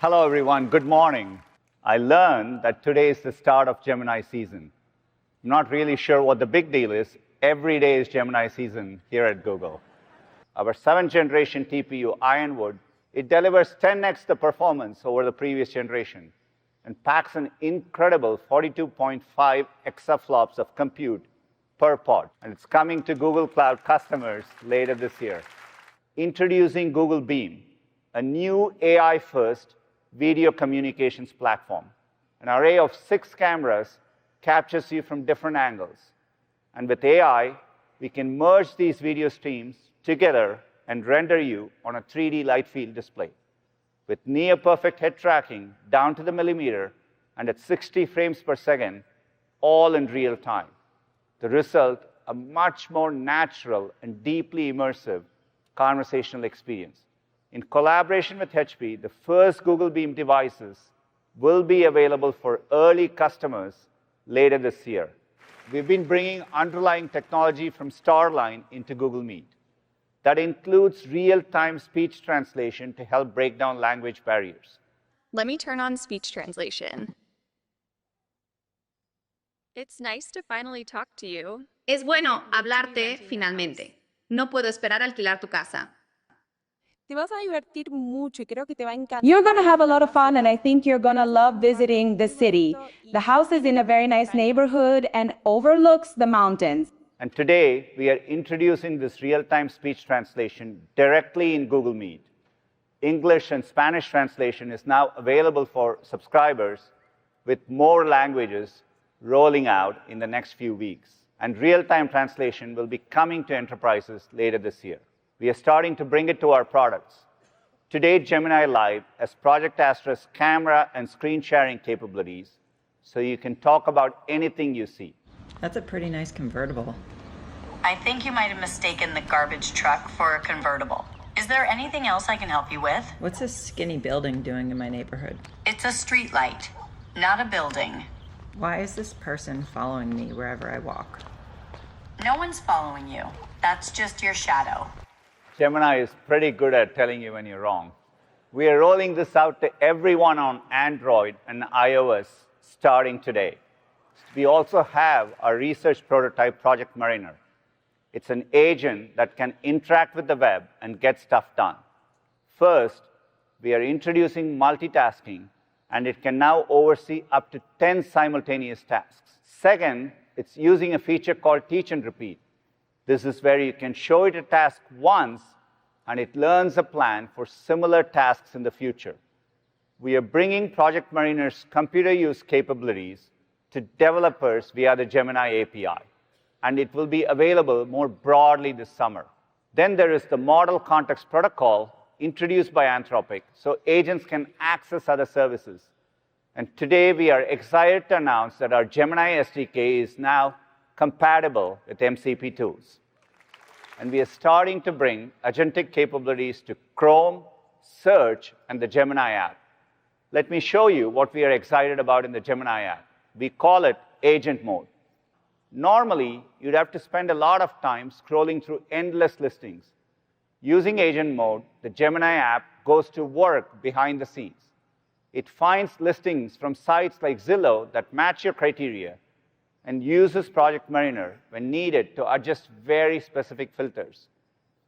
Hello, everyone. Good morning. I learned that today is the start of Gemini season. I'm not really sure what the big deal is. Every day is Gemini season here at Google. Our 7th generation TPU, Ironwood, it delivers 10x the performance over the previous generation and packs an incredible 42.5 exaflops of compute per pod. And it's coming to Google Cloud customers later this year. Introducing Google Beam, a new AI-first video communications platform. An array of 6 cameras captures you from different angles. And with AI, we can merge these video streams together and render you on a 3D light field display. With near-perfect head tracking down to the millimeter and at 60 frames per second, all in real time. The result, a much more natural and deeply immersive conversational experience. In collaboration with HP, the first Google Beam devices will be available for early customers later this year. We've been bringing underlying technology from Starline into Google Meet. That includes real-time speech translation to help break down language barriers. Let me turn on speech translation. It's nice to finally talk to you. Es bueno hablarte finalmente. No puedo esperar a alquilar tu casa. Te vas a divertir mucho y creo que te va a encantar. You're going to have a lot of fun, and I think you're going to love visiting the city. The house is in a very nice neighborhood and overlooks the mountains. And today, we are introducing this real-time speech translation directly in Google Meet. English and Spanish translation is now available for subscribers, with more languages rolling out in the next few weeks. And real-time translation will be coming to enterprises later this year. We are starting to bring it to our products. Today, Gemini Live has Project Astra's camera and screen sharing capabilities, so you can talk about anything you see. That's a pretty nice convertible. I think you might have mistaken the garbage truck for a convertible. Is there anything else I can help you with? What's this skinny building doing in my neighborhood? It's a street light, not a building. Why is this person following me wherever I walk? No one's following you. That's just your shadow. Gemini is pretty good at telling you when you're wrong. We are rolling this out to everyone on Android and iOS starting today. We also have our research prototype, Project Mariner. It's an agent that can interact with the web and get stuff done. First, we are introducing multitasking, and it can now oversee up to 10 simultaneous tasks. Second, it's using a feature called Teach and Repeat. This is where you can show it a task once, and it learns a plan for similar tasks in the future. We are bringing Project Mariner's computer use capabilities to developers via the Gemini API, and it will be available more broadly this summer. Then there is the Model Context Protocol introduced by Anthropic, so agents can access other services. And today, we are excited to announce that our Gemini SDK is now compatible with MCP tools. And we are starting to bring agentic capabilities to Chrome, Search, and the Gemini app. Let me show you what we are excited about in the Gemini app. We call it Agent Mode. Normally, you'd have to spend a lot of time scrolling through endless listings. Using Agent Mode, the Gemini app goes to work behind the scenes. It finds listings from sites like Zillow that match your criteria and uses Project Mariner when needed to adjust very specific filters.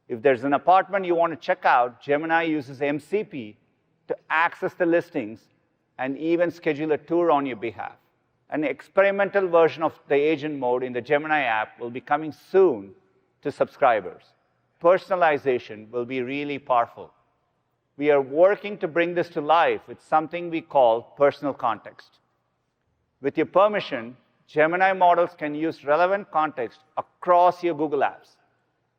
If there's an apartment you want to check out, Gemini uses MCP to access the listings and even schedule a tour on your behalf. An experimental version of the Agent Mode in the Gemini app will be coming soon to subscribers. Personalization will be really powerful. We are working to bring this to life with something we call personal context. With your permission, Gemini models can use relevant context across your Google apps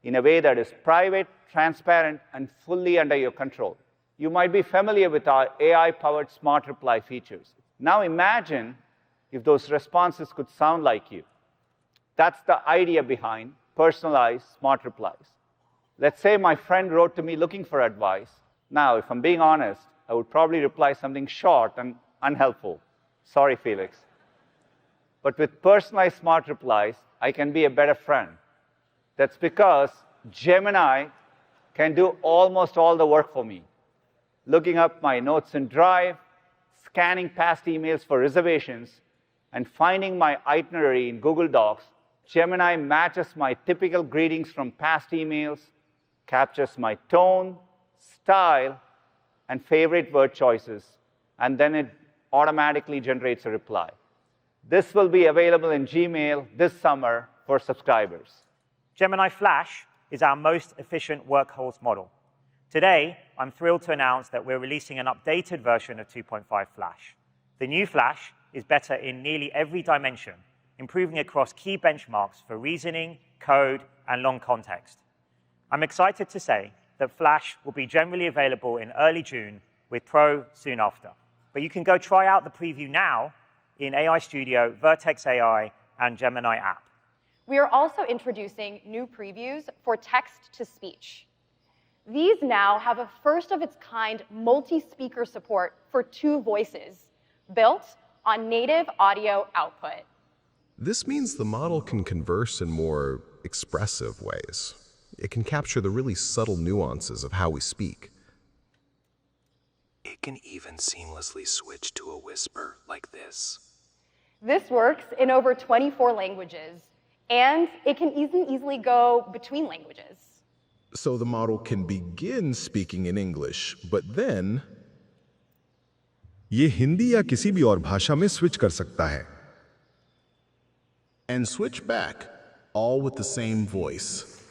in a way that is private, transparent, and fully under your control. You might be familiar with our AI-powered smart reply features. Now imagine if those responses could sound like you. That's the idea behind personalized smart replies. Let's say my friend wrote to me looking for advice. Now, if I'm being honest, I would probably reply something short and unhelpful. Sorry, Felix. But with personalized smart replies, I can be a better friend. That's because Gemini can do almost all the work for me. looking up my notes in Drive, scanning past emails for reservations, and finding my itinerary in Google Docs, Gemini matches my typical greetings from past emails, captures my tone, style, and favorite word choices, and then it automatically generates a reply. This will be available in Gmail this summer for subscribers. Gemini Flash is our most efficient workhorse model. Today, I'm thrilled to announce that we're releasing an updated version of 2.5 Flash. The new Flash is better in nearly every dimension, improving across key benchmarks for reasoning, code, and long context. I'm excited to say that Flash will be generally available in early June, with Pro soon after. But you can go try out the preview now in AI Studio, Vertex AI, and Gemini app. We are also introducing new previews for text-to-speech. These now have a first-of-its-kind multi-speaker support for 2 voices, built on native audio output. This means the model can converse in more expressive ways. It can capture the really subtle nuances of how we speak. It can even seamlessly switch to a whisper like this. This works in over 24 languages, and it can easily go between languages. So the model can begin speaking in English, but then ये हिंदी या किसी भी और भाषा में switch कर सकता है. And switch back, all with the same voice.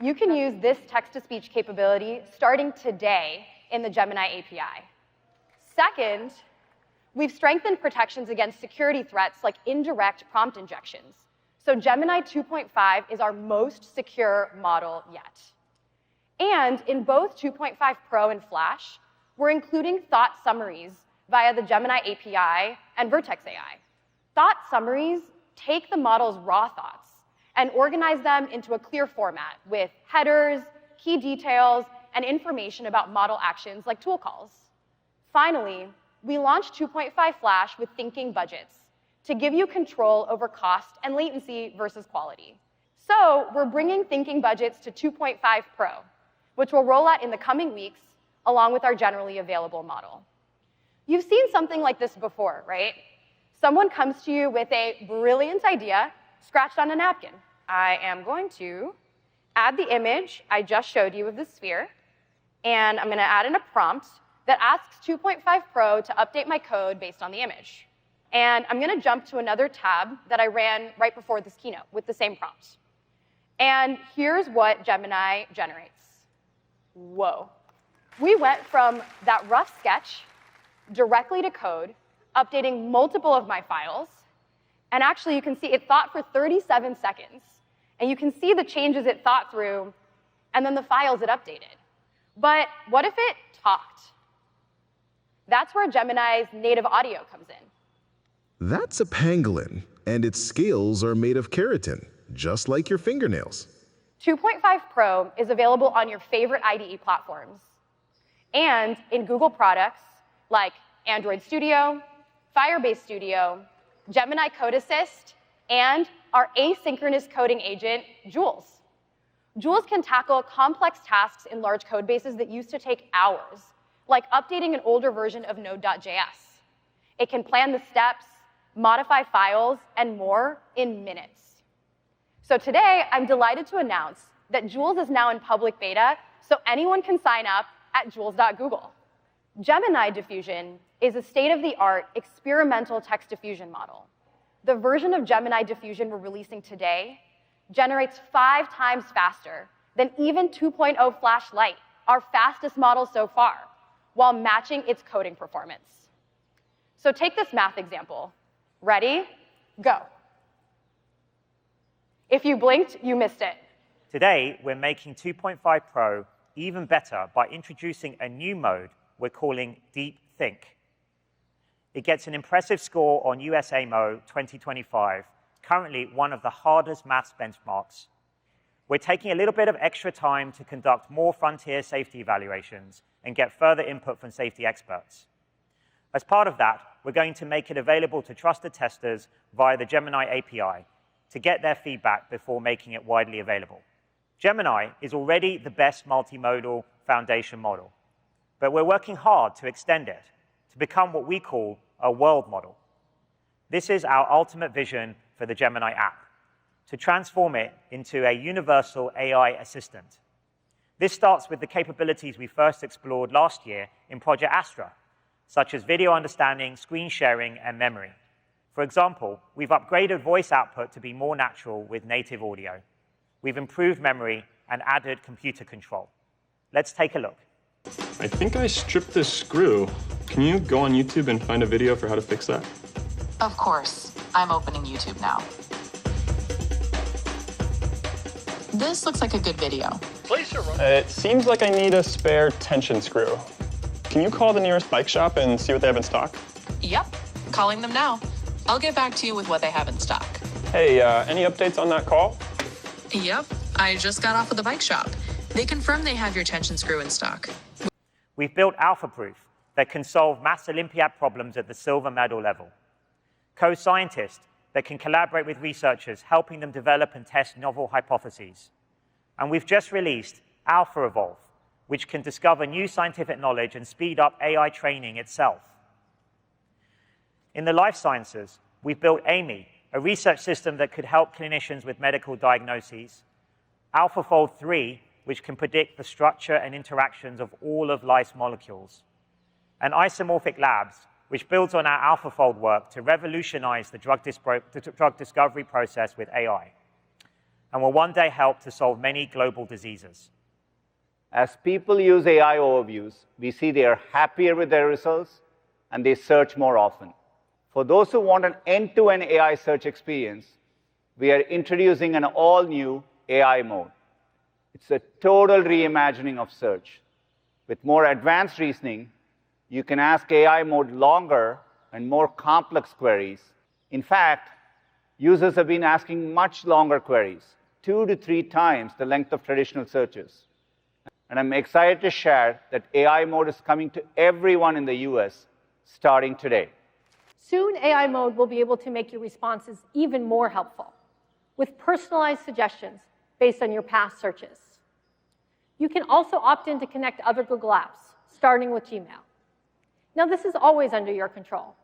You can use this text-to-speech capability starting today in the Gemini API. Second, we've strengthened protections against security threats like indirect prompt injections. So Gemini 2.5 is our most secure model yet. And in both 2.5 Pro and Flash, we're including thought summaries via the Gemini API and Vertex AI. Thought summaries take the model's raw thoughts and organize them into a clear format with headers, key details, and information about model actions like tool calls. Finally, we launched 2.5 Flash with thinking budgets to give you control over cost and latency versus quality. So we're bringing thinking budgets to 2.5 Pro, which will roll out in the coming weeks along with our generally available model. You've seen something like this before, right? Someone comes to you with a brilliant idea scratched on a napkin. I am going to add the image I just showed you of the sphere, and I'm going to add in a prompt that asks 2.5 Pro to update my code based on the image. And I'm going to jump to another tab that I ran right before this keynote with the same prompt. And here's what Gemini generates. Whoa. We went from that rough sketch directly to code, updating multiple of my files. And actually, you can see it thought for 37 seconds. And you can see the changes it thought through, and then the files it updated. But what if it talked? That's where Gemini's native audio comes in. That's a pangolin, and its scales are made of keratin, just like your fingernails. 2.5 Pro is available on your favorite IDE platforms and in Google products like Android Studio, Firebase Studio, Gemini Code Assist, and our asynchronous coding agent, Jules. Jules can tackle complex tasks in large code bases that used to take hours, like updating an older version of Node.js. It can plan the steps, modify files, and more in minutes. So today, I'm delighted to announce that Jules is now in public beta, so anyone can sign up at jules.google. Gemini Diffusion is a state-of-the-art experimental text diffusion model. The version of Gemini Diffusion we're releasing today generates 5 times faster than even 2.0 Flash Lite, our fastest model so far, while matching its coding performance. So take this math example. Ready? Go. If you blinked, you missed it. Today, we're making 2.5 Pro even better by introducing a new mode we're calling Deep Think. It gets an impressive score on USAMO 2025, currently one of the hardest maths benchmarks. We're taking a little bit of extra time to conduct more frontier safety evaluations and get further input from safety experts. As part of that, we're going to make it available to trusted testers via the Gemini API to get their feedback before making it widely available. Gemini is already the best multimodal foundation model. but we're working hard to extend it to become what we call a world model. This is our ultimate vision for the Gemini app, to transform it into a universal AI assistant. This starts with the capabilities we first explored last year in Project Astra, such as video understanding, screen sharing, and memory. For example, we've upgraded voice output to be more natural with native audio. We've improved memory and added computer control. Let's take a look. I think I stripped this screw. Can you go on YouTube and find a video for how to fix that? Of course. I'm opening YouTube now. This looks like a good video. It seems like I need a spare tension screw. Can you call the nearest bike shop and see what they have in stock? Yep. Calling them now. I'll get back to you with what they have in stock. Hey, any updates on that call? Yep. I just got off with the bike shop. They confirmed they have your tension screw in stock. We've built Alpha Proof that can solve maths Olympiad problems at the silver medal level. Co-scientists that can collaborate with researchers, helping them develop and test novel hypotheses. And we've just released Alpha Evolve, which can discover new scientific knowledge and speed up AI training itself. In the life sciences, we've built Amy, a research system that could help clinicians with medical diagnoses, AlphaFold 3, which can predict the structure and interactions of all of life's molecules, and Isomorphic Labs, which builds on our AlphaFold work to revolutionize the drug discovery process with AI, and will one day help to solve many global diseases. As people use AI overviews, we see they are happier with their results and they search more often. For those who want an end-to-end AI search experience, we are introducing an all-new AI mode. It's a total reimagining of search. With more advanced reasoning, you can ask AI mode longer and more complex queries. In fact, users have been asking much longer queries, 2 to 3 times the length of traditional searches. And I'm excited to share that AI mode is coming to everyone in the US starting today. Soon, AI mode will be able to make your responses even more helpful, with personalized suggestions based on your past searches. You can also opt in to connect to other Google apps, starting with Gmail. Now, this is always under your control,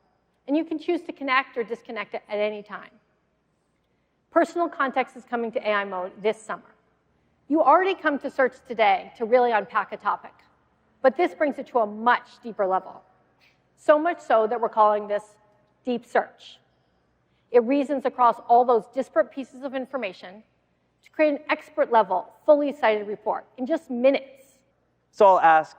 and you can choose to connect or disconnect it at any time. Personal context is coming to AI mode this summer. You already come to search today to really unpack a topic, but this brings it to a much deeper level. So much so that we're calling this deep search. It reasons across all those disparate pieces of information to create an expert-level, fully cited report in just minutes. So I'll ask,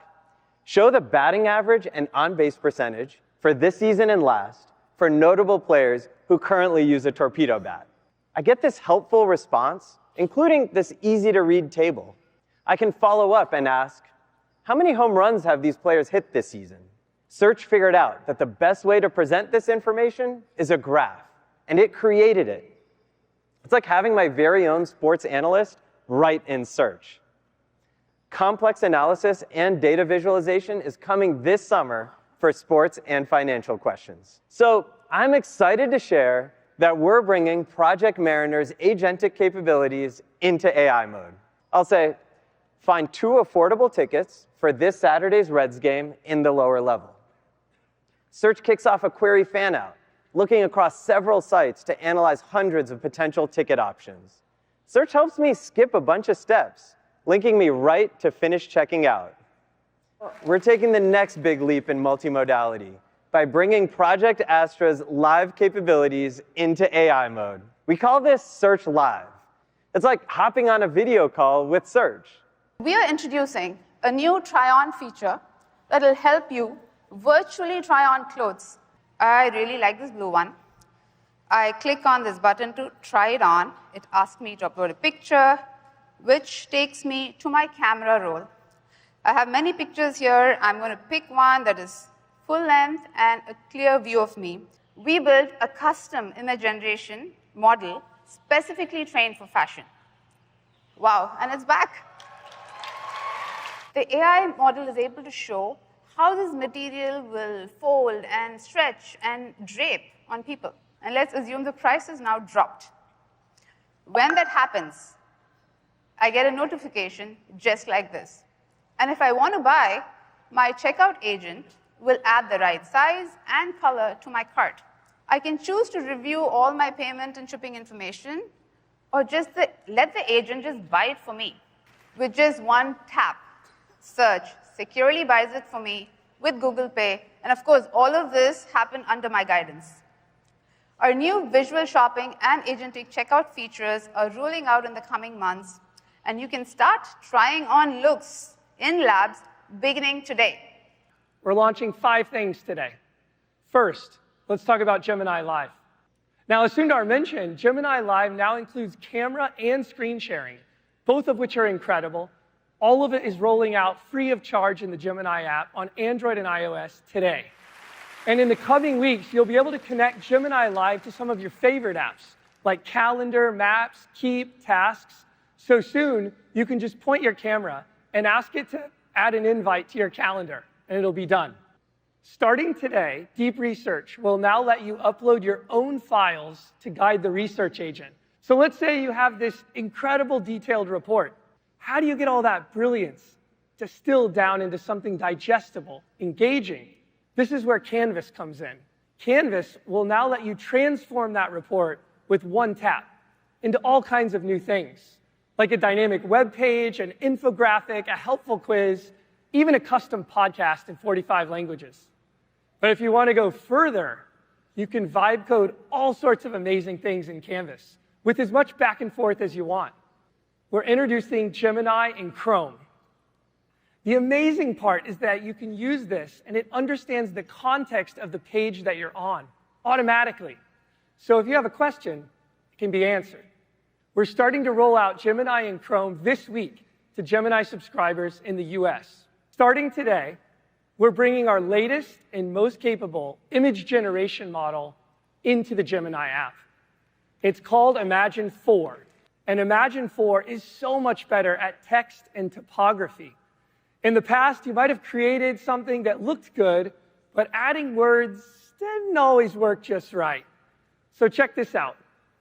show the batting average and on-base percentage for this season and last for notable players who currently use a torpedo bat. I get this helpful response, including this easy-to-read table. I can follow up and ask, how many home runs have these players hit this season? Search figured out that the best way to present this information is a graph, and it created it. It's like having my very own sports analyst write in Search. Complex analysis and data visualization is coming this summer for sports and financial questions. So I'm excited to share that we're bringing Project Mariner's agentic capabilities into AI mode. I'll say, find 2 affordable tickets for this Saturday's Reds game in the lower level. Search kicks off a query fan-out, looking across several sites to analyze hundreds of potential ticket options. Search helps me skip a bunch of steps, linking me right to finish checking out. We're taking the next big leap in multimodality by bringing Project Astra's live capabilities into AI mode. We call this Search Live. It's like hopping on a video call with Search. We are introducing a new try-on feature that will help you virtually try on clothes. I really like this blue one. I click on this button to try it on. It asks me to upload a picture, which takes me to my camera roll. I have many pictures here. I'm going to pick one that is full length and a clear view of me. We built a custom image generation model specifically trained for fashion. Wow, and it's back. The AI model is able to show how this material will fold and stretch and drape on people. And let's assume the price is now dropped. When that happens, I get a notification just like this. And if I want to buy, my checkout agent will add the right size and color to my cart. I can choose to review all my payment and shipping information, or just let the agent just buy it for me. With just one tap, Search securely buys it for me with Google Pay, and of course, all of this happened under my guidance. Our new visual shopping and agentic checkout features are rolling out in the coming months, and you can start trying on looks in labs beginning today. We're launching 5 things today. First, let's talk about Gemini Live. Now, as Sundar mentioned, Gemini Live now includes camera and screen sharing, both of which are incredible. All of it is rolling out free of charge in the Gemini app on Android and iOS today. And in the coming weeks, you'll be able to connect Gemini Live to some of your favorite apps, like Calendar, Maps, Keep, Tasks. So soon, you can just point your camera and ask it to add an invite to your calendar, and it'll be done. Starting today, Deep Research will now let you upload your own files to guide the research agent. So let's say you have this incredible detailed report. How do you get all that brilliance distilled down into something digestible, engaging? This is where Canvas comes in. Canvas will now let you transform that report with one tap into all kinds of new things, like a dynamic web page, an infographic, a helpful quiz, even a custom podcast in 45 languages. But if you want to go further, you can vibe code all sorts of amazing things in Canvas with as much back and forth as you want. We're introducing Gemini in Chrome. The amazing part is that you can use this, and it understands the context of the page that you're on automatically. So if you have a question, it can be answered. We're starting to roll out Gemini in Chrome this week to Gemini subscribers in the US. Starting today, we're bringing our latest and most capable image generation model into the Gemini app. It's called Imagine 4. And Imagine 4 is so much better at text and typography. In the past, you might have created something that looked good, but adding words didn't always work just right. So check this out.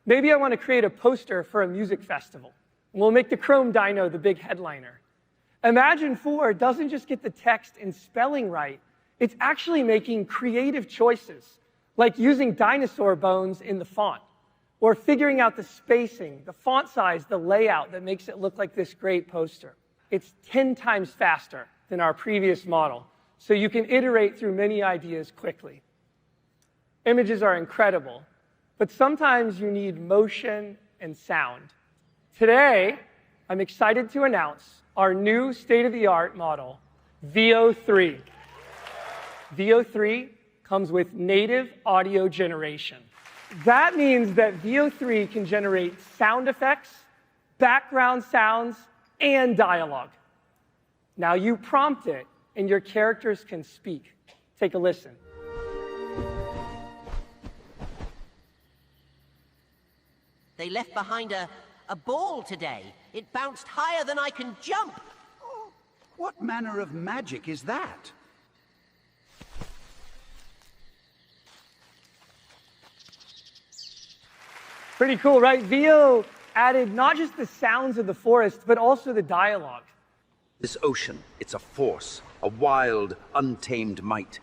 Maybe I want to create a poster for a music festival. We'll make the Chrome Dino the big headliner. Imagine 4 doesn't just get the text and spelling right. It's actually making creative choices, like using dinosaur bones in the font, or figuring out the spacing, the font size, the layout that makes it look like this great poster. It's 10 times faster than our previous model, so you can iterate through many ideas quickly. Images are incredible, but sometimes you need motion and sound. Today, I'm excited to announce our new state-of-the-art model, Veo 3. Veo 3 comes with native audio generation. That means that Veo 3 can generate sound effects, background sounds, and dialogue. Now you prompt it, and your characters can speak. Take a listen. They left behind a ball today. It bounced higher than I can jump. Oh, what manner of magic is that? Pretty cool, right? Veo added not just the sounds of the forest, but also the dialogue. This ocean, it's a force, a wild, untamed might.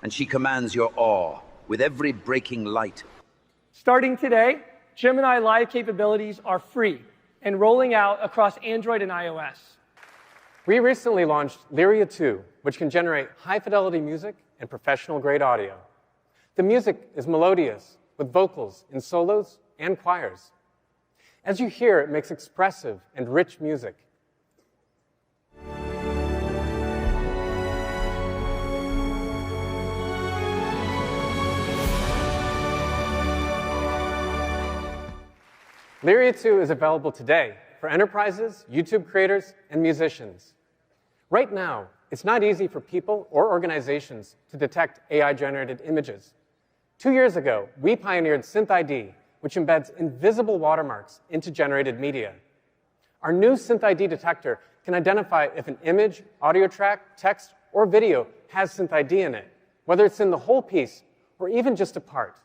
And she commands your awe with every breaking light. Starting today, Gemini Live capabilities are free and rolling out across Android and iOS. We recently launched Lyria 2, which can generate high-fidelity music and professional-grade audio. The music is melodious, with vocals in solos and choirs. As you hear, it makes expressive and rich music. Lyria 2 is available today for enterprises, YouTube creators, and musicians. Right now, it's not easy for people or organizations to detect AI-generated images. 2 years ago, we pioneered SynthID, which embeds invisible watermarks into generated media. Our new SynthID detector can identify if an image, audio track, text, or video has SynthID in it, whether it's in the whole piece or even just a part.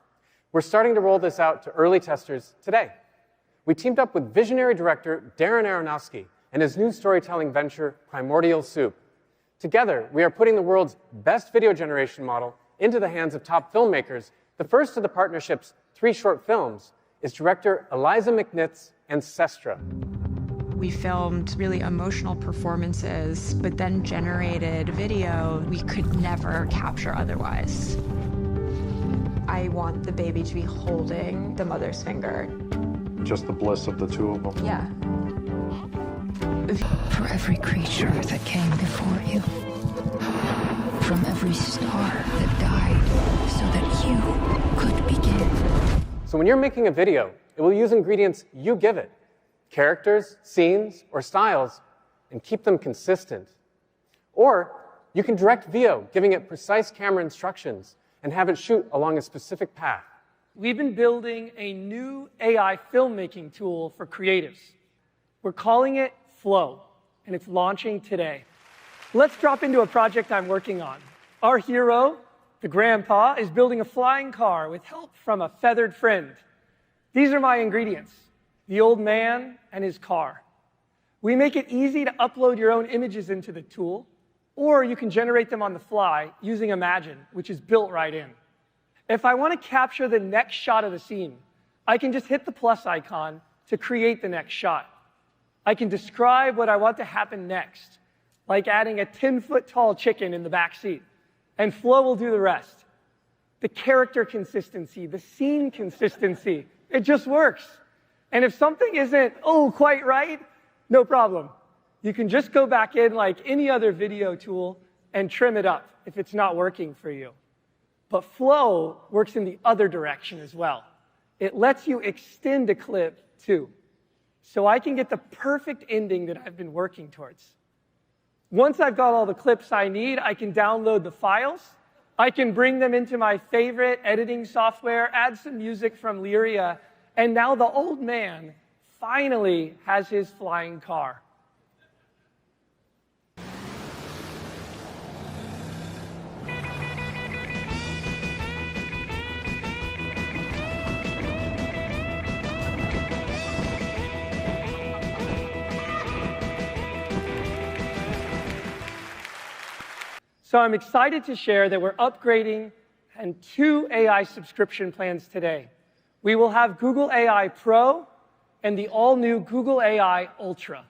We're starting to roll this out to early testers today. We teamed up with visionary director Darren Aronofsky and his new storytelling venture, Primordial Soup. Together, we are putting the world's best video generation model into the hands of top filmmakers. The first of the partnership's 3 short films is director Eliza McNitt's Ancestra. We filmed really emotional performances, but then generated video we could never capture otherwise. I want the baby to be holding the mother's finger. Just the bliss of the 2 of them. Yeah. For every creature that came before you, from every star that died so that you could begin. So when you're making a video, it will use ingredients you give it, characters, scenes, or styles, and keep them consistent. Or you can direct VO, giving it precise camera instructions, and have it shoot along a specific path. We've been building a new AI filmmaking tool for creatives. We're calling it Flow, and it's launching today. Let's drop into a project I'm working on. Our hero, the grandpa, is building a flying car with help from a feathered friend. These are my ingredients: the old man and his car. We make it easy to upload your own images into the tool, or you can generate them on the fly using Imagine, which is built right in. If I want to capture the next shot of the scene, I can just hit the plus icon to create the next shot. I can describe what I want to happen next, like adding a 10-foot-tall chicken in the back seat, and Flow will do the rest. The character consistency, the scene consistency, it just works. And if something isn't, quite right, no problem. You can just go back in like any other video tool and trim it up if it's not working for you. But Flow works in the other direction as well. It lets you extend a clip too, so I can get the perfect ending that I've been working towards. Once I've got all the clips I need, I can download the files. I can bring them into my favorite editing software, add some music from Lyria, and now the old man finally has his flying car. So I'm excited to share that we're upgrading and 2 AI subscription plans today. We will have Google AI Pro and the all-new Google AI Ultra.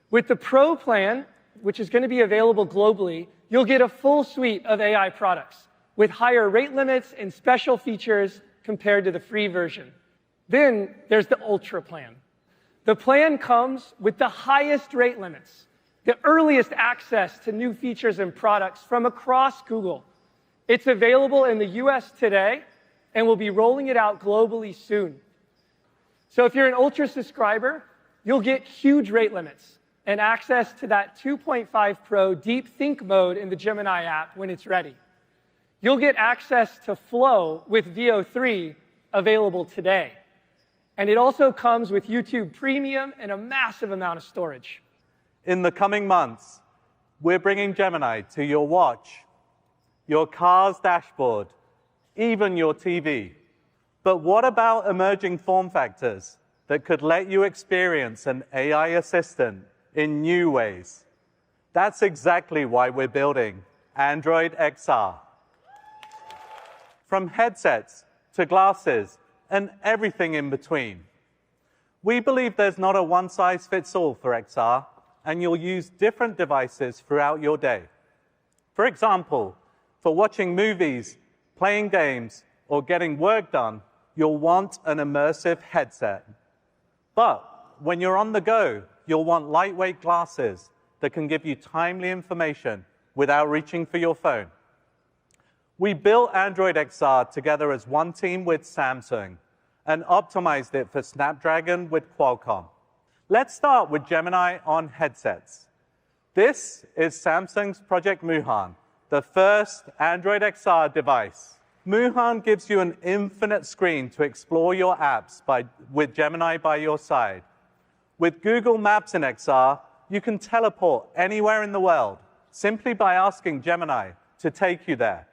With the Pro plan, which is going to be available globally, you'll get a full suite of AI products with higher rate limits and special features compared to the free version. Then there's the Ultra plan. The plan comes with the highest rate limits, the earliest access to new features and products from across Google. It's available in the US today, and we'll be rolling it out globally soon. So if you're an Ultra subscriber, you'll get huge rate limits and access to that 2.5 Pro Deep Think mode in the Gemini app when it's ready. You'll get access to Flow with VO3 available today. And it also comes with YouTube Premium and a massive amount of storage. In the coming months, we're bringing Gemini to your watch, your car's dashboard, even your TV. But what about emerging form factors that could let you experience an AI assistant in new ways? That's exactly why we're building Android XR. From headsets to glasses and everything in between. We believe there's not a one-size-fits-all for XR, and you'll use different devices throughout your day. For example, for watching movies, playing games, or getting work done, you'll want an immersive headset. But when you're on the go, you'll want lightweight glasses that can give you timely information without reaching for your phone. We built Android XR together as one team with Samsung and optimized it for Snapdragon with Qualcomm. Let's start with Gemini on headsets. This is Samsung's Project Muhan, the first Android XR device. Muhan gives you an infinite screen to explore your apps with Gemini by your side. With Google Maps in XR, you can teleport anywhere in the world simply by asking Gemini to take you there.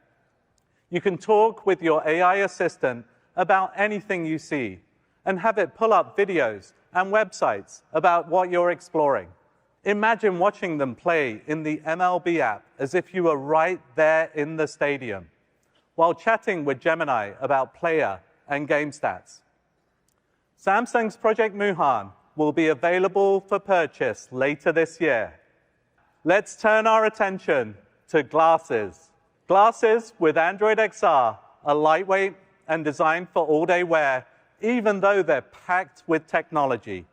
You can talk with your AI assistant about anything you see and have it pull up videos and websites about what you're exploring. Imagine watching them play in the MLB app as if you were right there in the stadium, while chatting with Gemini about player and game stats. Samsung's Project Muhan will be available for purchase later this year. Let's turn our attention to glasses. Glasses with Android XR are lightweight and designed for all-day wear, even though they're packed with technology.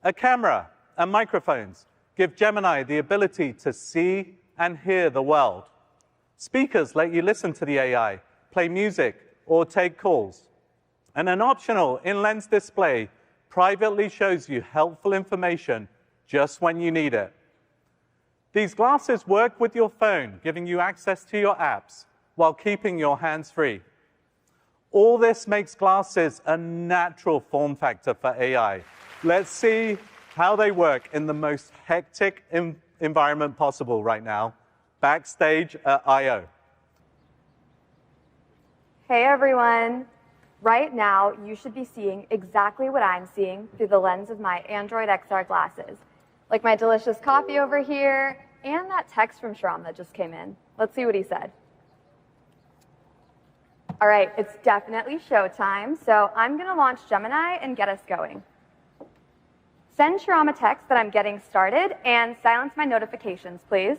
A camera and microphones give Gemini the ability to see and hear the world. Speakers let you listen to the AI, play music, or take calls. And an optional in-lens display privately shows you helpful information just when you need it. These glasses work with your phone, giving you access to your apps while keeping your hands free. All this makes glasses a natural form factor for AI. Let's see how they work in the most hectic environment possible right now, backstage at I/O. Hey everyone. Right now, you should be seeing exactly what I'm seeing through the lens of my Android XR glasses. Like my delicious coffee over here, and that text from Shram that just came in. Let's see what he said. All right, it's definitely showtime, so I'm gonna launch Gemini and get us going. Send Shram a text that I'm getting started and silence my notifications, please.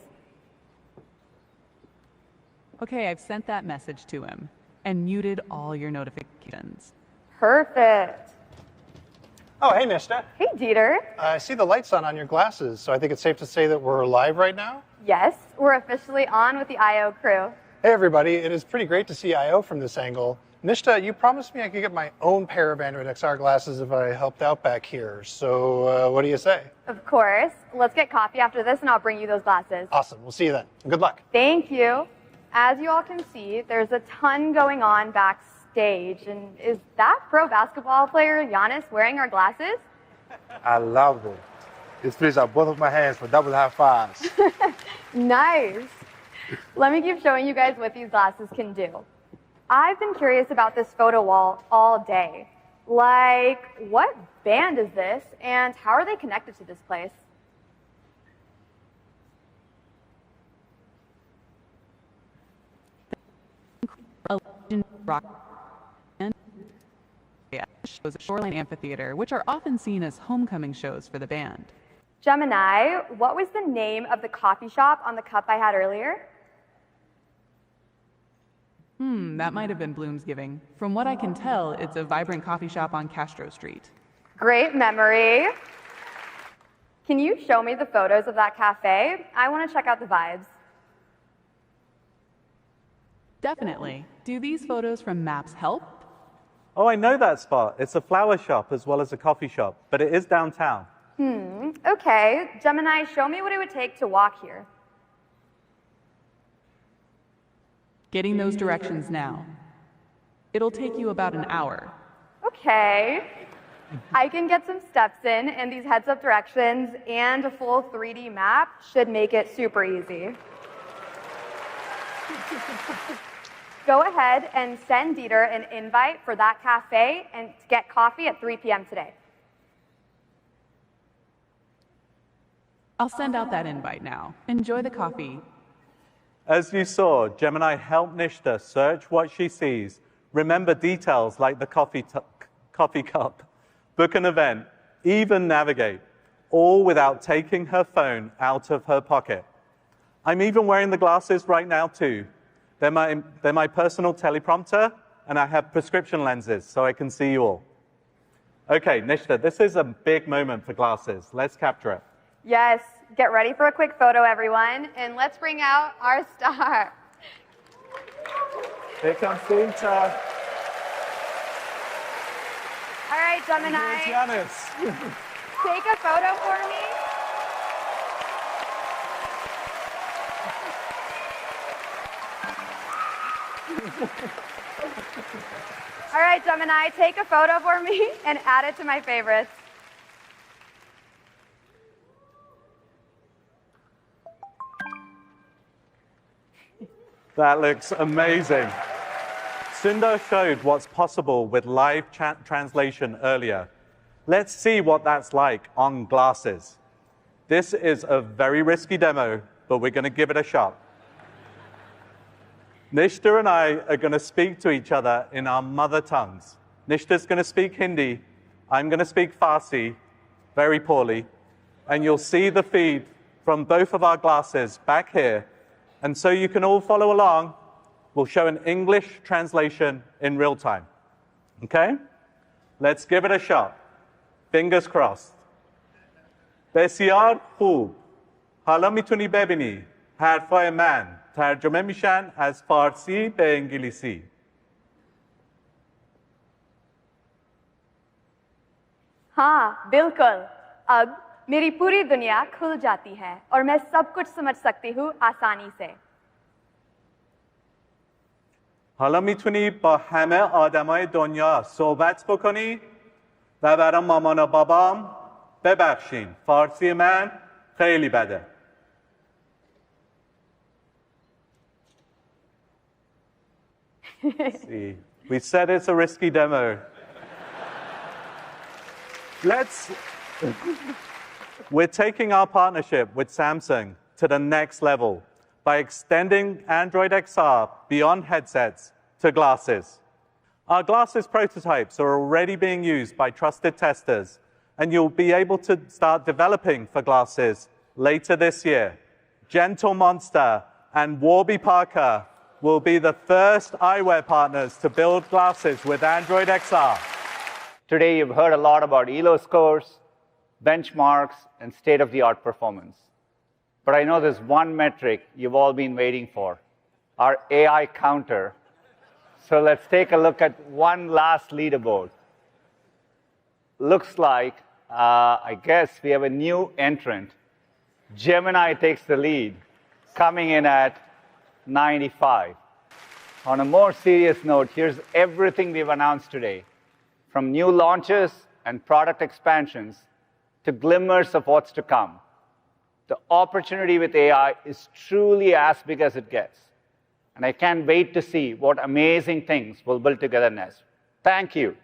Okay, I've sent that message to him and muted all your notifications. Perfect. Oh, hey, Nishta. Hey, Dieter. I see the lights on your glasses, so I think it's safe to say that we're live right now? Yes, we're officially on with the I/O crew. Hey, everybody. It is pretty great to see I/O from this angle. Nishta, you promised me I could get my own pair of Android XR glasses if I helped out back here. So what do you say? Of course. Let's get coffee after this, and I'll bring you those glasses. Awesome. We'll see you then. Good luck. Thank you. As you all can see, there's a ton going on backstage. And is that pro basketball player Giannis wearing our glasses? I love it. This fits out both of my hands for double high fives. Nice. Let me keep showing you guys what these glasses can do. I've been curious about this photo wall all day. Like, what band is this, and how are they connected to this place? A legend rock band shows at Shoreline Amphitheater, which are often seen as homecoming shows for the band. Gemini, what was the name of the coffee shop on the cup I had earlier? That might have been Bloomsgiving. From what I can tell, it's a vibrant coffee shop on Castro Street. Great memory. Can you show me the photos of that cafe? I want to check out the vibes. Definitely. Do these photos from Maps help? Oh, I know that spot. It's a flower shop as well as a coffee shop, but it is downtown. Okay. Gemini, show me what it would take to walk here. Getting those directions now. It'll take you about an hour. Okay. I can get some steps in, and these heads-up directions and a full 3D map should make it super easy. Go ahead and send Dieter an invite for that cafe and to get coffee at 3 p.m. today. I'll send out that invite now. Enjoy the coffee. As you saw, Gemini helped Nishta search what she sees, remember details like the coffee cup, book an event, even navigate, all without taking her phone out of her pocket. I'm even wearing the glasses right now too. They're my personal teleprompter, and I have prescription lenses so I can see you all. Okay, Nishta, this is a big moment for glasses. Let's capture it. Yes, get ready for a quick photo, everyone, and let's bring out our star. Here comes Dieter. All right, Gemini. Here's Giannis. Take a photo for me. All right, Gemini, take a photo for me and add it to my favorites. That looks amazing. Sundar showed what's possible with live chat translation earlier. Let's see what that's like on glasses. This is a very risky demo, but we're going to give it a shot. Nishta and I are going to speak to each other in our mother tongues. Nishta's going to speak Hindi. I'm going to speak Farsi, very poorly. And you'll see the feed from both of our glasses back here. And so you can all follow along. We'll show an English translation in real time. Okay? Let's give it a shot. Fingers crossed. بسیار خوب. حالا میتونی ببینی حرفای من ترجمه میشن از فارسی به انگلیسی. हाँ बिल्कुल अब मेरी पूरी दुनिया खुल जाती है और मैं सब कुछ समझ सकती हूँ आसानी से حالا میتونی با همه آدمای دنیا صحبت بکنی و برای مامان و بابام ببخشین فارسی من خیلی بده. See, we said it's a risky demo. We're taking our partnership with Samsung to the next level by extending Android XR beyond headsets to glasses. Our glasses prototypes are already being used by trusted testers, and you'll be able to start developing for glasses later this year. Gentle Monster and Warby Parker will be the first eyewear partners to build glasses with Android XR. Today, you've heard a lot about ELO scores, benchmarks, and state-of-the-art performance. But I know there's one metric you've all been waiting for, our AI counter. So let's take a look at one last leaderboard. Looks like, I guess, we have a new entrant. Gemini takes the lead, coming in at 95. On a more serious note, here's everything we've announced today, from new launches and product expansions to glimmers of what's to come. The opportunity with AI is truly as big as it gets. And I can't wait to see what amazing things we'll build together next. Thank you.